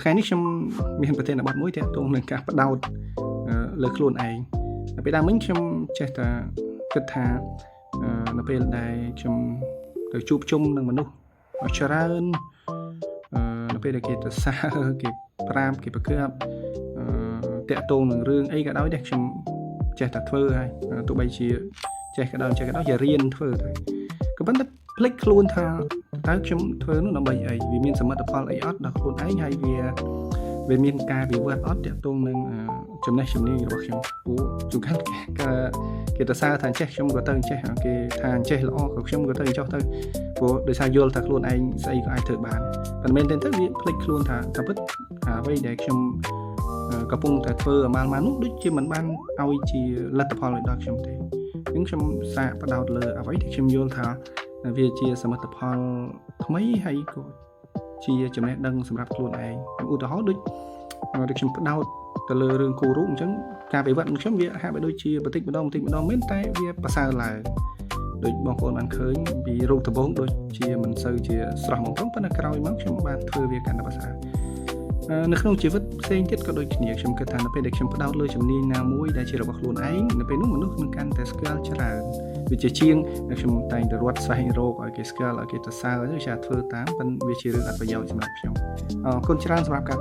ថ្ងៃនេះខ្ញុំមានប្រធានបទមួយទាក់ទងនឹងការបដោតលើខ្លួនឯងពេលដើមមិញខ្ញុំចេះតែគិតថានៅពេលដែលខ្ញុំទៅជួបជុំនឹងមនុស្សច្រើននៅពេលដែលគេទៅសារគេប្រាប់គេប្រកាសតាក់ទងនឹងរឿងអីក៏ដោយដែរខ្ញុំចេះតែធ្វើហើយទោះបីជាចេះក៏ដោយជារៀនធ្វើទៅក៏ប៉ុន្តែភ្លេចខ្លួនថាតើខ្ញុំធ្វើនោះដើម្បីអីវាមានសមិទ្ធផលអីអត់ដល់ខ្លួនឯងហើយវាមានការវិវត្តអត់តាក់ទងនឹងចំណេះជំនាញរបស់ខ្ញុំពួកជួនកាលគេទៅសារថាចេះខ្ញុំក៏ទៅចេះគេថាចេះល្អក៏ខ្ញុំក៏ទៅចុះទៅព្រោះដោយសារយល់ថាខ្លួនឯងស្អីក៏អាចធ្វើបានប៉ុន្តែមែនទេទៅវាភ្លេចខ្លួនថាតាមពិតអ្វីដែលខ្ញុំកំពុងតែធ្វើអាម៉ាល់នោះដូចជាមិនបានឲ្យជាលទ្ធផលដល់ខ្ញុំទេអញ្ចឹងខ្ញុំសាកបដោតលើអ្វីដែលខ្ញុំយល់ថាវាជាសមិទ្ធផលថ្មីហើយក៏ជាចំណេះដឹងសម្រាប់ខ្លួនឯងឧទាហរណ៍ដូចខ្ញុំបដោតទៅលើរឿងគូរូបអញ្ចឹងការវិវត្តរបស់ខ្ញុំវាហាក់បីដូចជាបន្តិចម្ដងមែនតែវាប្រសើរឡើងដូចបងប្អូនបានឃើញពីរូបដំបូងដូចជាមិនសូវជាស្រស់ហ្មងប៉ុន្តែក្រោយមកខ្ញុំបានធ្វើវាកាន់តែប្រសើរនៅក្នុងជីវិតផ្សេងទៀតក៏ដូចគ្នាខ្ញុំគិតថានៅពេលដែលខ្ញុំផ្ដោតលើជំនាញណាមួយដែលជារបស់ខ្លួនឯងនៅពេលនោះមនុស្សនឹងកាន់តែស្គាល់ច្រើនវាជាជាងខ្ញុំតែងតែរត់ស្វែងរកឲ្យគេស្គាល់ឲ្យគេទៅសើទៅជាធ្វើតាមប៉ុន្តែវាជារឿងអត់ប្រយោជន៍សម្រាប់ខ្ញុំអរគុណច្រើនសម្រាប់ការ